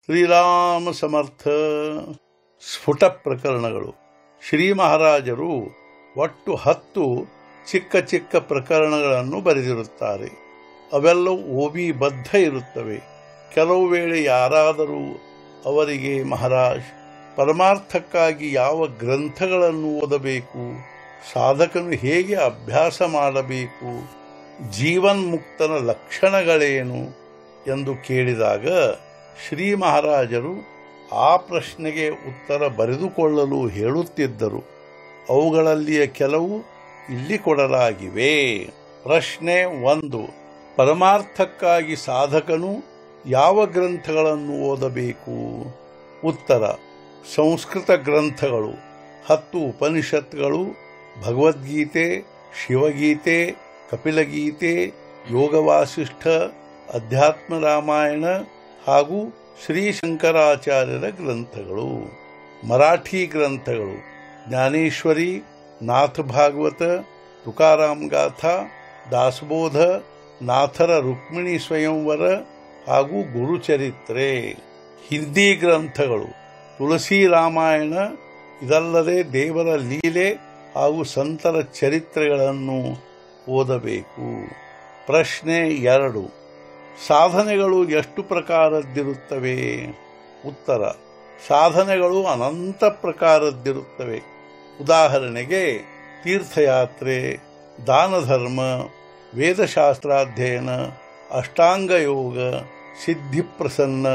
ಶ್ರೀರಾಮ ಸಮರ್ಥ. ಸ್ಫುಟ ಪ್ರಕರಣಗಳು. ಶ್ರೀ ಮಹಾರಾಜರು ಒಟ್ಟು 10 ಚಿಕ್ಕ ಚಿಕ್ಕ ಪ್ರಕರಣಗಳನ್ನು ಬರೆದಿರುತ್ತಾರೆ. ಅವೆಲ್ಲವೂ ಓಬಿ ಬದ್ಧ ಇರುತ್ತವೆ. ಕೆಲವು ವೇಳೆ ಯಾರಾದರೂ ಅವರಿಗೆ, ಮಹಾರಾಜ್, ಪರಮಾರ್ಥಕ್ಕಾಗಿ ಯಾವ ಗ್ರಂಥಗಳನ್ನು ಓದಬೇಕು, ಸಾಧಕನು ಹೇಗೆ ಅಭ್ಯಾಸ ಮಾಡಬೇಕು, ಜೀವನ್ಮುಕ್ತನ ಲಕ್ಷಣಗಳೇನು ಎಂದು ಕೇಳಿದಾಗ ಶ್ರೀ ಮಹಾರಾಜರು ಆ ಪ್ರಶ್ನೆಗೆ ಉತ್ತರ ಬರೆದುಕೊಳ್ಳಲು ಹೇಳುತ್ತಿದ್ದರು. ಅವುಗಳಲ್ಲಿಯ ಕೆಲವು ಇಲ್ಲಿ ಕೊಡಲಾಗಿವೆ. ಪ್ರಶ್ನೆ 1. ಪರಮಾರ್ಥಕ್ಕಾಗಿ ಸಾಧಕನು ಯಾವ ಗ್ರಂಥಗಳನ್ನು ಓದಬೇಕು? ಉತ್ತರ: ಸಂಸ್ಕೃತ ಗ್ರಂಥಗಳು, 10 ಉಪನಿಷತ್ಗಳು, ಭಗವದ್ಗೀತೆ, ಶಿವಗೀತೆ, ಕಪಿಲಗೀತೆ, ಯೋಗವಾಸಿಷ್ಠ, ಅಧ್ಯಾತ್ಮ ರಾಮಾಯಣ ಹಾಗೂ ಶ್ರೀ ಶಂಕರಾಚಾರ್ಯರ ಗ್ರಂಥಗಳು. ಮರಾಠಿ ಗ್ರಂಥಗಳು: ಜ್ಞಾನೇಶ್ವರಿ, ನಾಥ ಭಾಗವತ, ತುಕಾರಾಮ್ ಗಾಥಾ, ದಾಸಬೋಧ, ನಾಥರ ರುಕ್ಮಿಣಿ ಸ್ವಯಂವರ ಹಾಗೂ ಗುರುಚರಿತ್ರೆ. ಹಿಂದಿ ಗ್ರಂಥಗಳು: ತುಳಸಿ ರಾಮಾಯಣ. ಇದಲ್ಲದೆ ದೇವರ ಲೀಲೆ ಹಾಗೂ ಸಂತರ ಚರಿತ್ರೆಗಳನ್ನು ಓದಬೇಕು. ಪ್ರಶ್ನೆ 2. ಸಾಧನೆಗಳು ಎಷ್ಟು ಪ್ರಕಾರದ್ದಿರುತ್ತವೆ? ಉತ್ತರ: ಸಾಧನೆಗಳು ಅನಂತ ಪ್ರಕಾರದ್ದಿರುತ್ತವೆ. ಉದಾಹರಣೆಗೆ ತೀರ್ಥಯಾತ್ರೆ, ದಾನ ಧರ್ಮ, ವೇದಶಾಸ್ತ್ರಾಧ್ಯಯನ, ಅಷ್ಟಾಂಗಯೋಗ, ಸಿದ್ಧಿಪ್ರಸನ್ನ,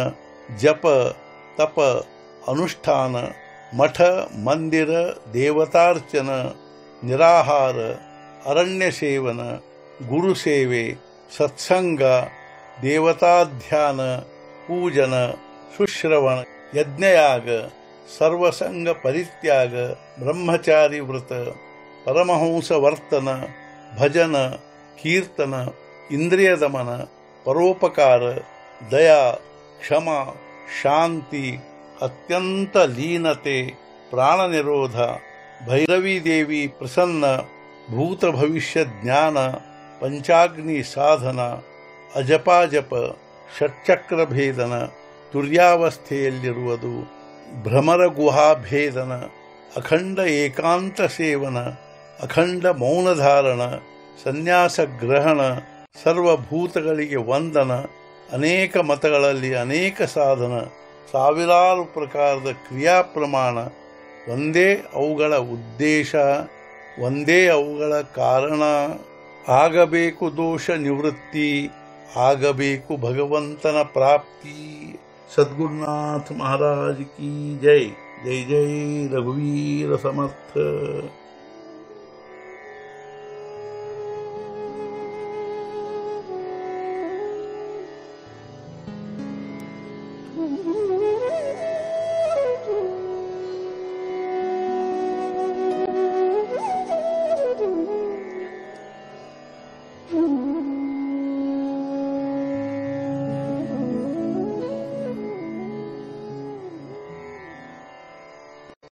ಜಪ, ತಪ, ಅನುಷ್ಠಾನ, ಮಠ ಮಂದಿರ ದೇವತಾರ್ಚನ, ನಿರಾಹಾರ, ಅರಣ್ಯ ಸೇವನ, ಗುರುಸೇವೆ, ಸತ್ಸಂಗ, ದೇವತಾಧ್ಯಾನ, ಪೂಜನ, ಶುಶ್ರವಣ, ಯಜ್ಞಯಾಗ, ಸರ್ವಸಂಗ ಪರಿತ್ಯಾಗ, ಬ್ರಹ್ಮಚಾರಿ ವ್ರತ, ಪರಮಹಂಸ ವರ್ತನ, ಭಜನ, ಕೀರ್ತನ, ಇಂದ್ರಿಯ ದಮನ, ಪರೋಪಕಾರ, ದಯಾ, ಕ್ಷಮ, ಶಾಂತಿ, ಅತ್ಯಂತ ಲೀನತೆ, ಪ್ರಾಣ ನಿರೋಧ, ಭೈರವಿ ದೇವಿ ಪ್ರಸನ್ನ, ಭೂತ ಭವಿಷ್ಯ ಜ್ಞಾನ, ಪಂಚಾಗ್ನಿ ಸಾಧನ, ಅಜಪಾಜಪ, ಷಟ್ಚಕ್ರ ಭೇದನ, ತುರ್ಯಾವಸ್ಥೆಯಲ್ಲಿರುವುದು, ಭ್ರಮರ ಗುಹಾಭೇದನ, ಅಖಂಡ ಏಕಾಂತ ಸೇವನ, ಅಖಂಡ ಮೌನಧಾರಣ, ಸನ್ಯಾಸ ಗ್ರಹಣ, ಸರ್ವಭೂತಗಳಿಗೆ ವಂದನ, ಅನೇಕ ಮತಗಳಲ್ಲಿ ಅನೇಕ ಸಾಧನ, ಸಾವಿರಾರು ಪ್ರಕಾರದ ಕ್ರಿಯಾ ಪ್ರಮಾಣ, ಒಂದೇ ಅವುಗಳ ಉದ್ದೇಶ, ಒಂದೇ ಅವುಗಳ ಕಾರಣ, ಆಗಬೇಕು ದೋಷ ನಿವೃತ್ತಿ, ಆಗಬೇಕು ಭಗವಂತನ ಪ್ರಾಪ್ತಿ. ಸದ್ಗುರುನಾಥ ಮಹಾರಾಜ್ ಕಿ ಜೈ. ಜೈ ಜೈ ರಘುವೀರ ಸಮರ್ಥ.